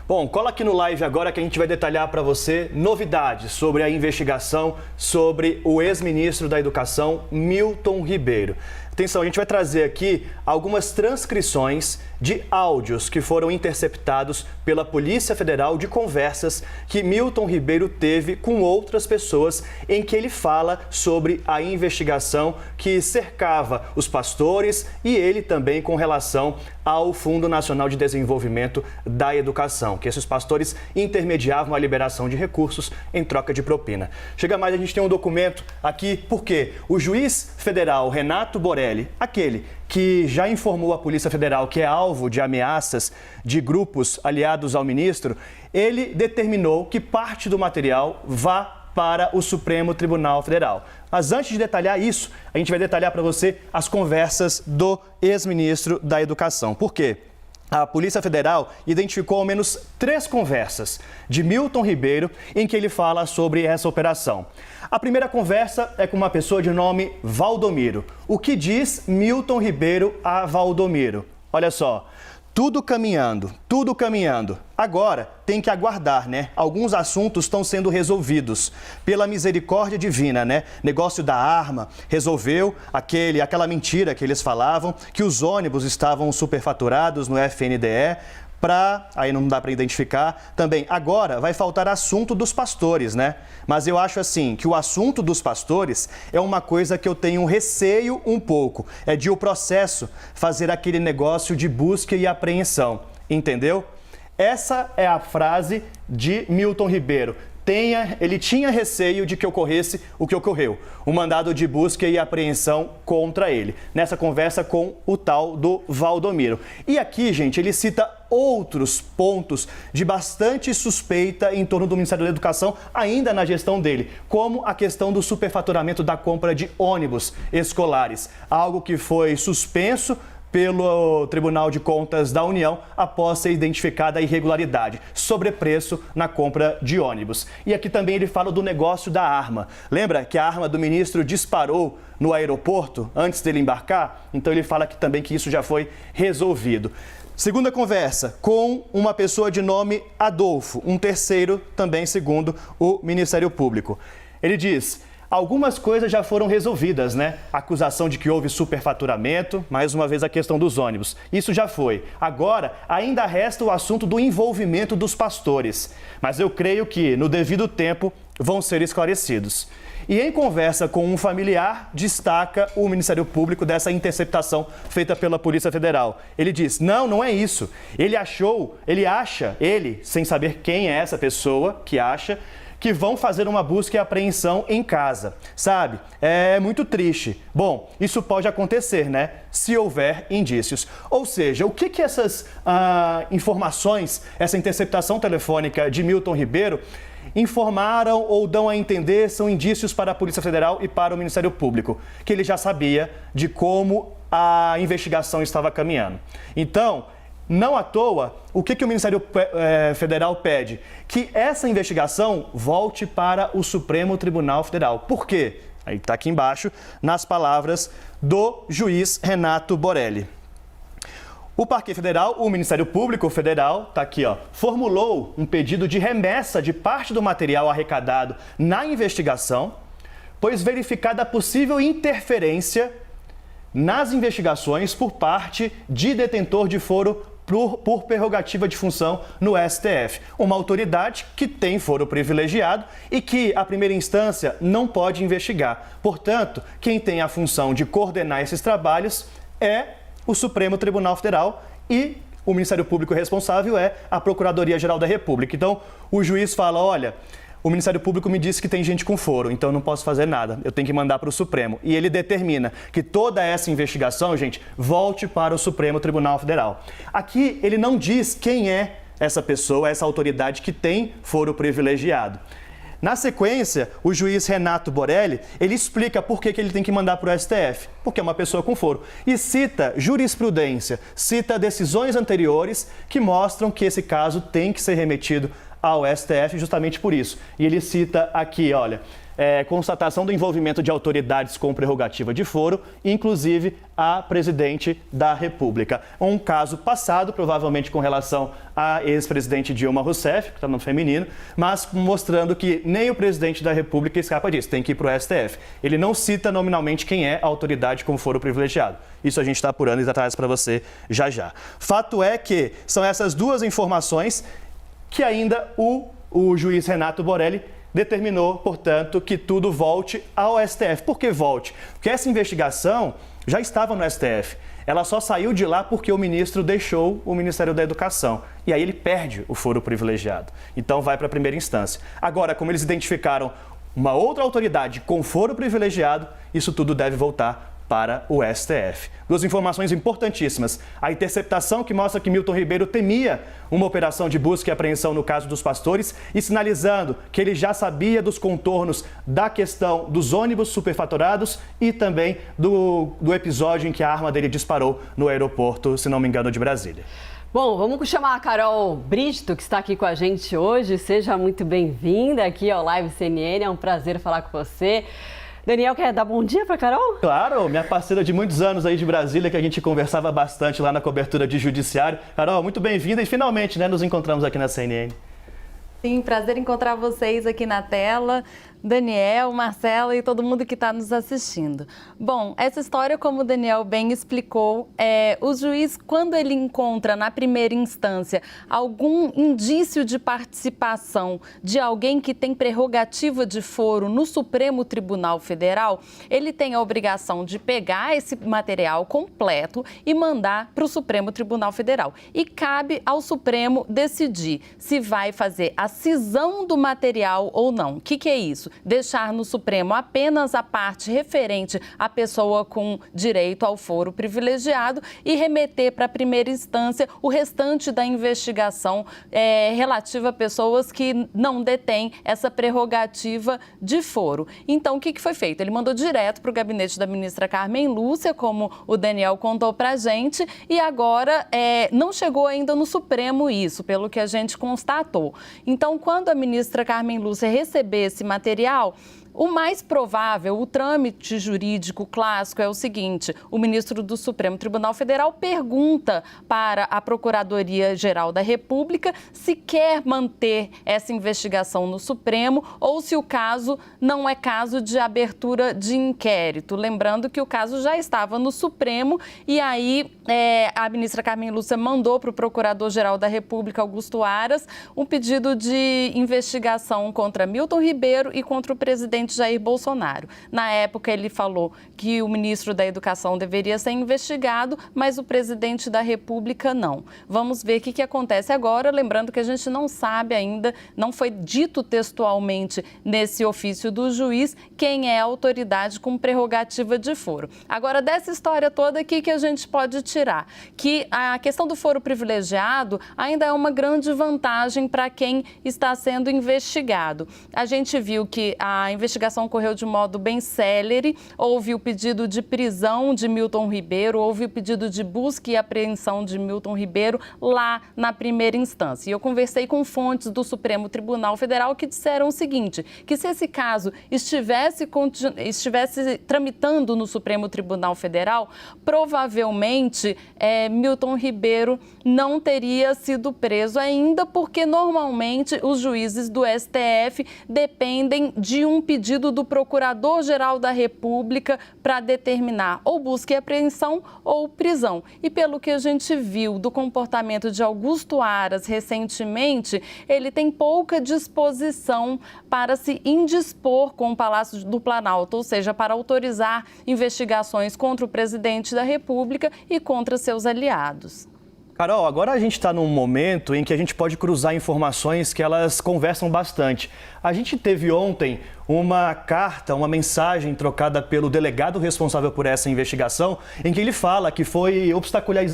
Bom, cola aqui no live agora que a gente vai detalhar para você novidades sobre a investigação sobre o ex-ministro da Educação, Milton Ribeiro. Atenção, a gente vai trazer aqui algumas transcrições de áudios que foram interceptados pela Polícia Federal de conversas que Milton Ribeiro teve com outras pessoas em que ele fala sobre a investigação que cercava os pastores e ele também com relação ao Fundo Nacional de Desenvolvimento da Educação, que esses pastores intermediavam a liberação de recursos em troca de propina. Chega mais, a gente tem um documento aqui, porque o juiz federal Renato Borelli, aquele que já informou a Polícia Federal que é alvo de ameaças de grupos aliados ao ministro, ele determinou que parte do material vá para o Supremo Tribunal Federal. Mas antes de detalhar isso, a gente vai detalhar para você as conversas do ex-ministro da Educação. Por quê? A Polícia Federal identificou ao menos 3 conversas de Milton Ribeiro em que ele fala sobre essa operação. A primeira conversa é com uma pessoa de nome Valdomiro. O que diz Milton Ribeiro a Valdomiro? Olha só, tudo caminhando, tudo caminhando. Agora tem que aguardar, né? Alguns assuntos estão sendo resolvidos pela misericórdia divina, né? Negócio da arma, resolveu aquela mentira que eles falavam, que os ônibus estavam superfaturados no FNDE, aí não dá para identificar. Também, agora vai faltar assunto dos pastores, né? Mas eu acho assim, que o assunto dos pastores é uma coisa que eu tenho receio um pouco. É de o processo fazer aquele negócio de busca e apreensão, entendeu? Essa é a frase de Milton Ribeiro. Ele tinha receio de que ocorresse o que ocorreu, um mandado de busca e apreensão contra ele, nessa conversa com o tal do Valdomiro. E aqui, gente, ele cita outros pontos de bastante suspeita em torno do Ministério da Educação, ainda na gestão dele, como a questão do superfaturamento da compra de ônibus escolares, algo que foi suspenso pelo Tribunal de Contas da União após ser identificada a irregularidade, sobrepreço na compra de ônibus. E aqui também ele fala do negócio da arma. Lembra que a arma do ministro disparou no aeroporto antes dele embarcar? Então ele fala aqui também que isso já foi resolvido. Segunda conversa com uma pessoa de nome Adolfo, um terceiro também segundo o Ministério Público. Ele diz: algumas coisas já foram resolvidas, né? A acusação de que houve superfaturamento, mais uma vez a questão dos ônibus. Isso já foi. Agora, ainda resta o assunto do envolvimento dos pastores. Mas eu creio que, no devido tempo, vão ser esclarecidos. E em conversa com um familiar, destaca o Ministério Público dessa interceptação feita pela Polícia Federal. Ele diz: não é isso. Ele acha, sem saber quem é essa pessoa que acha, que vão fazer uma busca e apreensão em casa, sabe? É muito triste. Bom, isso pode acontecer, né? Se houver indícios. Ou seja, o que essas informações, essa interceptação telefônica de Milton Ribeiro informaram ou dão a entender são indícios para a Polícia Federal e para o Ministério Público, que ele já sabia de como a investigação estava caminhando. Então, não à toa, o que o Ministério Federal pede? Que essa investigação volte para o Supremo Tribunal Federal. Por quê? Aí está aqui embaixo, nas palavras do juiz Renato Borelli. O Parquet Federal, o Ministério Público Federal, está aqui, formulou um pedido de remessa de parte do material arrecadado na investigação, pois verificada a possível interferência nas investigações por parte de detentor de foro por prerrogativa de função no STF, uma autoridade que tem foro privilegiado e que a primeira instância não pode investigar. Portanto, quem tem a função de coordenar esses trabalhos é o Supremo Tribunal Federal e o Ministério Público responsável é a Procuradoria-Geral da República. Então, o juiz fala: olha, o Ministério Público me disse que tem gente com foro, então eu não posso fazer nada, eu tenho que mandar para o Supremo. E ele determina que toda essa investigação, gente, volte para o Supremo Tribunal Federal. Aqui ele não diz quem é essa pessoa, essa autoridade que tem foro privilegiado. Na sequência, o juiz Renato Borelli, ele explica por que ele tem que mandar para o STF, porque é uma pessoa com foro. E cita jurisprudência, cita decisões anteriores que mostram que esse caso tem que ser remetido ao STF justamente por isso. E ele cita aqui, olha, constatação do envolvimento de autoridades com prerrogativa de foro, inclusive a presidente da República. Um caso passado, provavelmente com relação à ex-presidente Dilma Rousseff, que está no feminino, mas mostrando que nem o presidente da República escapa disso, tem que ir para o STF. Ele não cita nominalmente quem é a autoridade com foro privilegiado. Isso a gente está apurando e traz para você já já. Fato é que são essas duas informações que ainda o juiz Renato Borelli determinou, portanto, que tudo volte ao STF. Por que volte? Porque essa investigação já estava no STF. Ela só saiu de lá porque o ministro deixou o Ministério da Educação. E aí ele perde o foro privilegiado. Então vai para a primeira instância. Agora, como eles identificaram uma outra autoridade com foro privilegiado, isso tudo deve voltar para o STF. Duas informações importantíssimas. A interceptação que mostra que Milton Ribeiro temia uma operação de busca e apreensão no caso dos pastores e sinalizando que ele já sabia dos contornos da questão dos ônibus superfaturados e também do episódio em que a arma dele disparou no aeroporto, se não me engano, de Brasília. Bom, vamos chamar a Carol Brito, que está aqui com a gente hoje. Seja muito bem-vinda aqui ao Live CNN. É um prazer falar com você. Daniel, quer dar bom dia para Carol? Claro, minha parceira de muitos anos aí de Brasília, que a gente conversava bastante lá na cobertura de judiciário. Carol, muito bem-vinda e finalmente, né, nos encontramos aqui na CNN. Sim, prazer encontrar vocês aqui na tela. Daniel, Marcela e todo mundo que está nos assistindo. Bom, essa história, como o Daniel bem explicou, o juiz, quando ele encontra na primeira instância algum indício de participação de alguém que tem prerrogativa de foro no Supremo Tribunal Federal, ele tem a obrigação de pegar esse material completo e mandar para o Supremo Tribunal Federal. E cabe ao Supremo decidir se vai fazer a cisão do material ou não. O que é isso? Deixar no Supremo apenas a parte referente à pessoa com direito ao foro privilegiado e remeter para a primeira instância o restante da investigação relativa a pessoas que não detêm essa prerrogativa de foro. Então, o que foi feito? Ele mandou direto para o gabinete da ministra Carmen Lúcia, como o Daniel contou para a gente, e agora não chegou ainda no Supremo isso, pelo que a gente constatou. Então, quando a ministra Carmen Lúcia receber esse material, o mais provável, o trâmite jurídico clássico é o seguinte: o ministro do Supremo Tribunal Federal pergunta para a Procuradoria-Geral da República se quer manter essa investigação no Supremo ou se o caso não é caso de abertura de inquérito. Lembrando que o caso já estava no Supremo e aí a ministra Carmen Lúcia mandou para o Procurador-Geral da República, Augusto Aras, um pedido de investigação contra Milton Ribeiro e contra o presidente Jair Bolsonaro. Na época, ele falou que o ministro da Educação deveria ser investigado, mas o presidente da República não. Vamos ver o que acontece agora, lembrando que a gente não sabe ainda, não foi dito textualmente nesse ofício do juiz quem é a autoridade com prerrogativa de foro. Agora, dessa história toda, o que a gente pode tirar? Que a questão do foro privilegiado ainda é uma grande vantagem para quem está sendo investigado. A gente viu que a investigação ocorreu de modo bem célere, houve o pedido de prisão de Milton Ribeiro, houve o pedido de busca e apreensão de Milton Ribeiro lá na primeira instância. E eu conversei com fontes do Supremo Tribunal Federal que disseram o seguinte, que se esse caso estivesse tramitando no Supremo Tribunal Federal, provavelmente Milton Ribeiro não teria sido preso ainda, porque normalmente os juízes do STF dependem de um pedido do Procurador-Geral da República para determinar ou busca e apreensão ou prisão. E pelo que a gente viu do comportamento de Augusto Aras recentemente, ele tem pouca disposição para se indispor com o Palácio do Planalto, ou seja, para autorizar investigações contra o presidente da República e contra seus aliados. Carol, agora a gente está num momento em que a gente pode cruzar informações que elas conversam bastante. A gente teve ontem uma carta, uma mensagem trocada pelo delegado responsável por essa investigação, em que ele fala que foi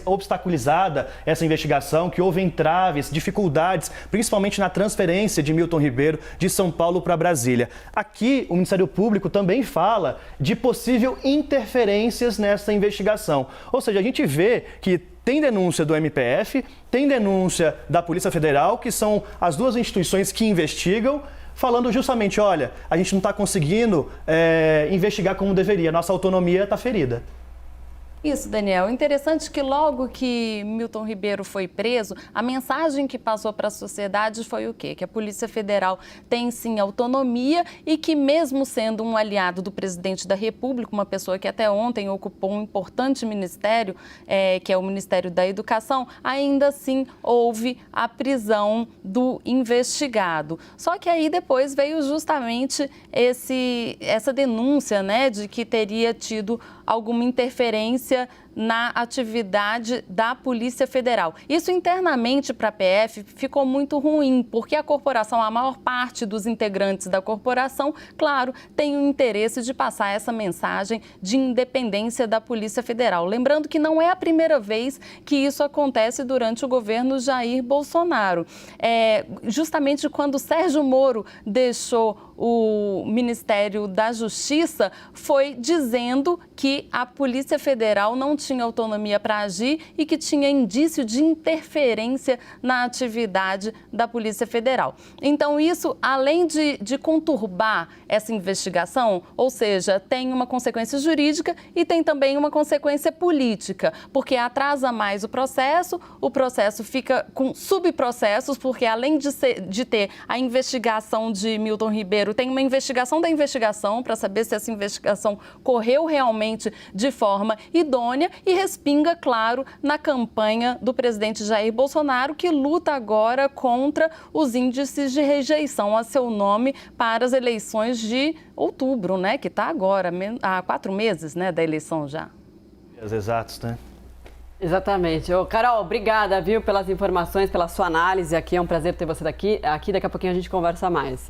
obstaculizada essa investigação, que houve entraves, dificuldades, principalmente na transferência de Milton Ribeiro de São Paulo para Brasília. Aqui, o Ministério Público também fala de possível interferências nessa investigação. Ou seja, a gente vê que tem denúncia do MPF, tem denúncia da Polícia Federal, que são as duas instituições que investigam, falando justamente, olha, a gente não está conseguindo investigar como deveria, nossa autonomia está ferida. Isso, Daniel. Interessante que logo que Milton Ribeiro foi preso, a mensagem que passou para a sociedade foi o quê? Que a Polícia Federal tem sim autonomia e que mesmo sendo um aliado do presidente da República, uma pessoa que até ontem ocupou um importante ministério, que é o Ministério da Educação, ainda assim houve a prisão do investigado. Só que aí depois veio justamente essa denúncia, né, de que teria tido alguma interferência na atividade da Polícia Federal. Isso internamente para a PF ficou muito ruim, porque a corporação, a maior parte dos integrantes da corporação, claro, tem o interesse de passar essa mensagem de independência da Polícia Federal. Lembrando que não é a primeira vez que isso acontece durante o governo Jair Bolsonaro. Justamente quando Sérgio Moro deixou o Ministério da Justiça, foi dizendo que a Polícia Federal não tinha autonomia para agir e que tinha indício de interferência na atividade da Polícia Federal. Então, isso, além de conturbar essa investigação, ou seja, tem uma consequência jurídica e tem também uma consequência política, porque atrasa mais o processo fica com subprocessos, porque além de ter a investigação de Milton Ribeiro, tem uma investigação da investigação para saber se essa investigação correu realmente de forma idônea e respinga, claro, na campanha do presidente Jair Bolsonaro, que luta agora contra os índices de rejeição a seu nome para as eleições de outubro, né? Que está agora, há 4 meses, né, da eleição já. Exatos, né? Exatamente. Carol, obrigada, viu, pelas informações, pela sua análise aqui. É um prazer ter você aqui. Daqui a pouquinho a gente conversa mais.